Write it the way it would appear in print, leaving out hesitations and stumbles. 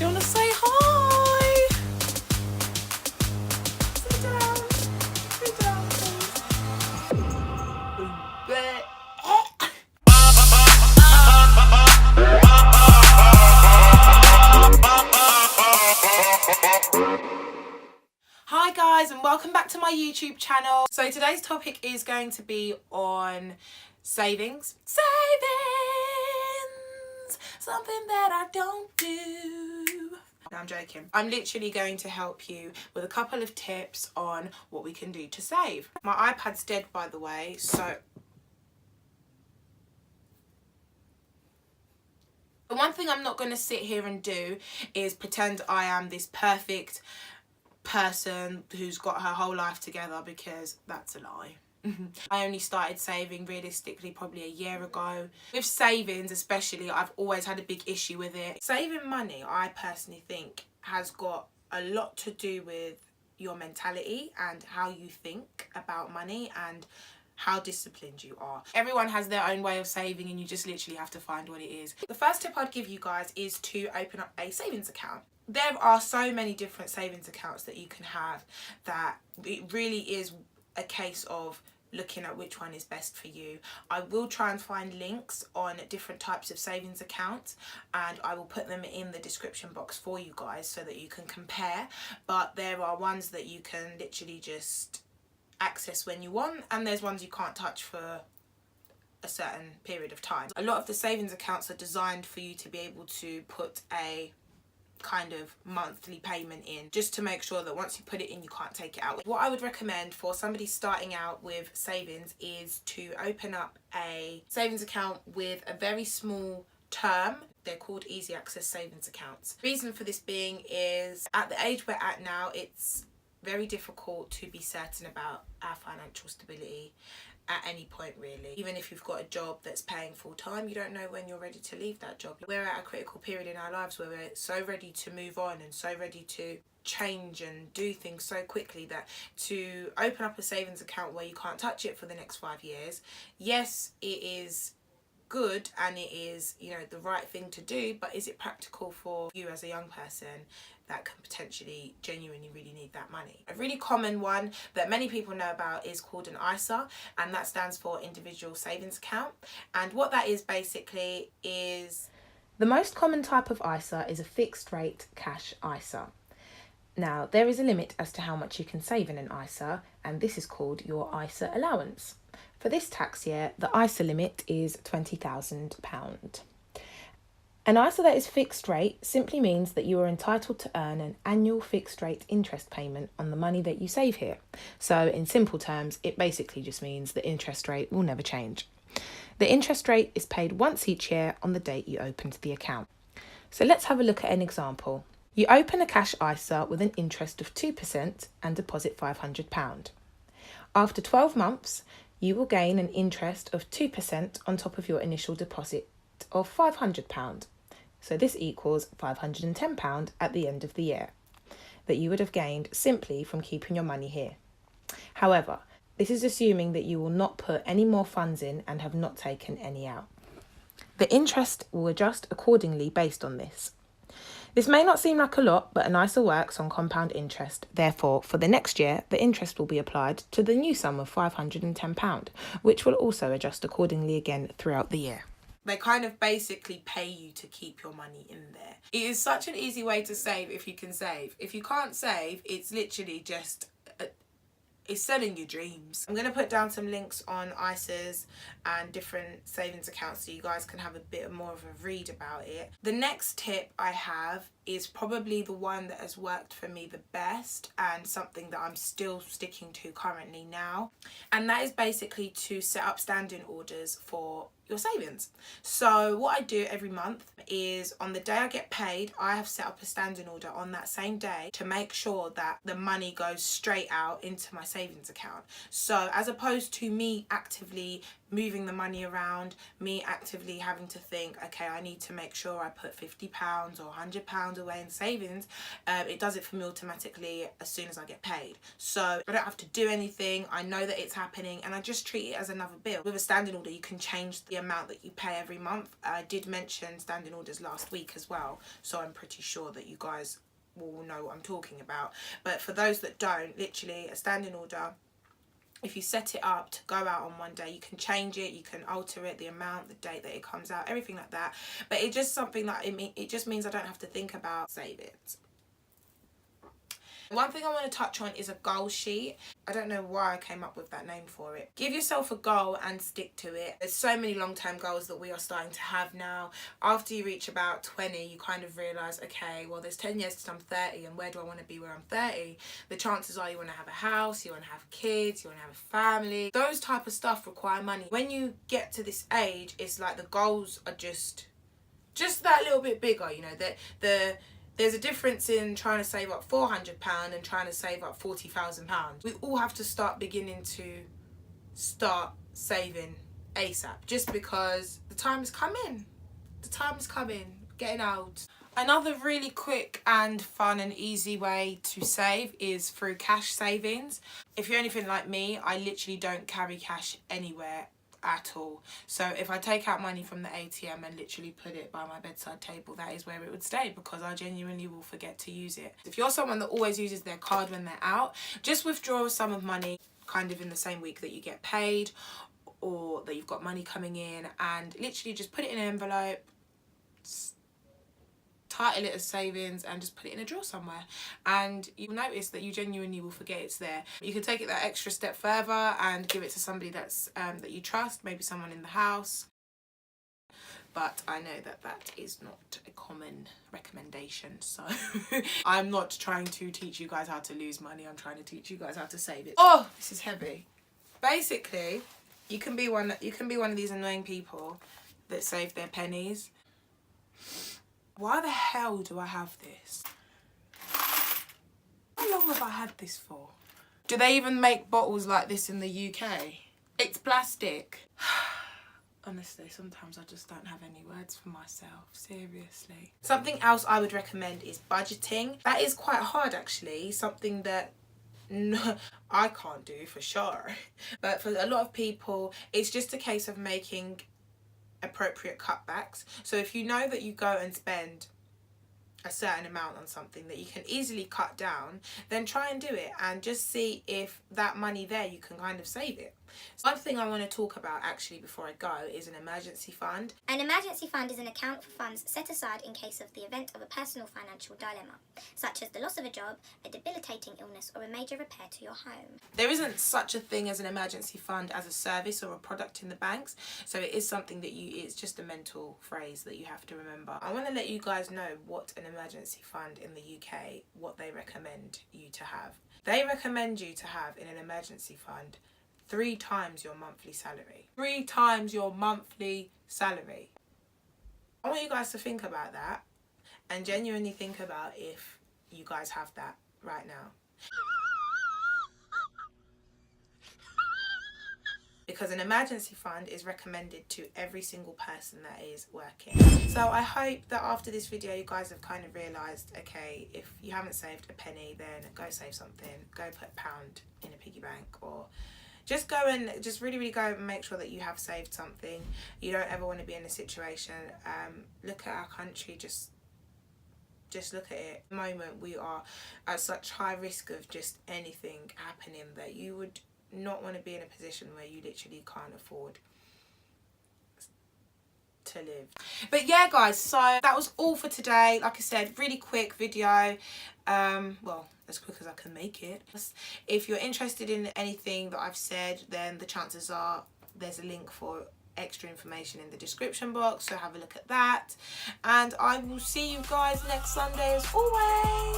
you want to say hi? Sit down. Sit down, please. Hi guys, and welcome back to my YouTube channel. So today's topic is going to be on savings. Something that I don't do. No, I'm joking. I'm literally going to help you with a couple of tips on what we can do to save. My iPad's dead, by the way, so the one thing I'm not going to sit here and do is pretend I am this perfect person who's got her whole life together, because that's a lie. I only started saving realistically probably a year ago. With savings especially, I've always had a big issue with it. Saving money, I personally think, has got a lot to do with your mentality and how you think about money and how disciplined you are. Everyone has their own way of saving, and you just literally have to find what it is. The first tip I'd give you guys is to open up a savings account. There are so many different savings accounts that you can have that it really is a case of looking at which one is best for you. I will try and find links on different types of savings accounts, and I will put them in the description box for you guys so that you can compare. But there are ones that you can literally just access when you want, and there's ones you can't touch for a certain period of time. A lot of the savings accounts are designed for you to be able to put a kind of monthly payment in, just to make sure that once you put it in, you can't take it out. What I would recommend for somebody starting out with savings is to open up a savings account with a very small term. They're called easy access savings accounts. The reason for this being is, at the age we're at now, it's very difficult to be certain about our financial stability at any point, really. Even if you've got a job that's paying full time, you don't know when you're ready to leave that job. We're at a critical period in our lives where we're so ready to move on and so ready to change and do things so quickly that to open up a savings account where you can't touch it for the next 5 years, yes, it is good and it is, you know, the right thing to do, but is it practical for you as a young person that can potentially genuinely really need that money? A really common one that many people know about is called an ISA, and that stands for individual savings account. And what that is basically is, the most common type of ISA is a fixed rate cash ISA. Now, there is a limit as to how much you can save in an ISA, and this is called your ISA allowance. For this tax year, the ISA limit is £20,000. An ISA that is fixed rate simply means that you are entitled to earn an annual fixed rate interest payment on the money that you save here. So in simple terms, it basically just means the interest rate will never change. The interest rate is paid once each year on the date you opened the account. So let's have a look at an example. You open a cash ISA with an interest of 2% and deposit £500. After 12 months, you will gain an interest of 2% on top of your initial deposit of £500. So this equals £510 at the end of the year that you would have gained simply from keeping your money here. However, this is assuming that you will not put any more funds in and have not taken any out. The interest will adjust accordingly based on this. This may not seem like a lot, but an ISA works on compound interest. Therefore, for the next year, the interest will be applied to the new sum of £510, which will also adjust accordingly again throughout the year. They kind of basically pay you to keep your money in there. It is such an easy way to save if you can save. If you can't save, it's literally just it's selling your dreams. I'm going to put down some links on ISAs and different savings accounts so you guys can have a bit more of a read about it. The next tip I have is probably the one that has worked for me the best, and something that I'm still sticking to currently now. And that is basically to set up standing orders for your savings. So what I do every month is, on the day I get paid, I have set up a standing order on that same day to make sure that the money goes straight out into my savings account. So as opposed to me actively moving the money around, me actively having to think, okay, I need to make sure I put £50 or £100 away in savings. It does it for me automatically as soon as I get paid. So I don't have to do anything. I know that it's happening and I just treat it as another bill. With a standing order, you can change the amount that you pay every month. I did mention standing orders last week as well, so I'm pretty sure that you guys will know what I'm talking about. But for those that don't, literally a standing order, if you set it up to go out on one day, you can change it, you can alter it, the amount, the date that it comes out, everything like that. But it's just something that it just means I don't have to think about savings. One thing I want to touch on is a goal sheet. I don't know why I came up with that name for it. Give yourself a goal and stick to it. There's so many long-term goals that we are starting to have now. After you reach about 20, you kind of realise, okay, well, there's 10 years till I'm 30, and where do I want to be when I'm 30? The chances are you want to have a house, you want to have kids, you want to have a family. Those type of stuff require money. When you get to this age, it's like the goals are just that little bit bigger, you know, there's a difference in trying to save up £400 and trying to save up £40,000. We all have to start beginning to saving ASAP, just because the time is coming. The time is coming. Getting old. Another really quick and fun and easy way to save is through cash savings. If you're anything like me, I literally don't carry cash anywhere at all. So if I take out money from the ATM and literally put it by my bedside table, that is where it would stay, because I genuinely will forget to use it. If you're someone that always uses their card when they're out, just withdraw a sum of money kind of in the same week that you get paid or that you've got money coming in, and literally just put it in an envelope, title it as savings, and just put it in a drawer somewhere, and you'll notice that you genuinely will forget it's there. You can take it that extra step further and give it to somebody that's that you trust, maybe someone in the house, but I know that is not a common recommendation, so I'm not trying to teach you guys how to lose money, I'm trying to teach you guys how to save it. Oh, this is heavy. Basically, you can be one of these annoying people that save their pennies. Why the hell do I have this? How long have I had this for? Do they even make bottles like this in the UK? It's plastic. Honestly, sometimes I just don't have any words for myself, seriously. Something else I would recommend is budgeting. That is quite hard, actually. Something that I can't do for sure. But for a lot of people, it's just a case of making appropriate cutbacks. So if you know that you go and spend a certain amount on something that you can easily cut down, then try and do it and just see if that money there you can kind of save it. So one thing I want to talk about actually before I go is an emergency fund. An emergency fund is an account for funds set aside in case of the event of a personal financial dilemma, such as the loss of a job, a debilitating illness, or a major repair to your home. There isn't such a thing as an emergency fund as a service or a product in the banks, so it is something that it's just a mental phrase that you have to remember. I want to let you guys know what an emergency fund in the UK, what they recommend you to have. They recommend you to have in an emergency fund 3 times your monthly salary. 3 times your monthly salary. I want you guys to think about that and genuinely think about if you guys have that right now. Because an emergency fund is recommended to every single person that is working. So I hope that after this video you guys have kind of realised, okay, if you haven't saved a penny, then go save something. Go put £1 in a piggy bank, or just go and just really go and make sure that you have saved something. You don't ever want to be in a situation. Look at our country, just look at it. At the moment we are at such high risk of just anything happening that you would not want to be in a position where you literally can't afford to live. But yeah guys, so that was all for today. Like I said, really quick video, well, as quick as I can make it. If you're interested in anything that I've said, then the chances are there's a link for extra information in the description box, so have a look at that, and I will see you guys next Sunday as always.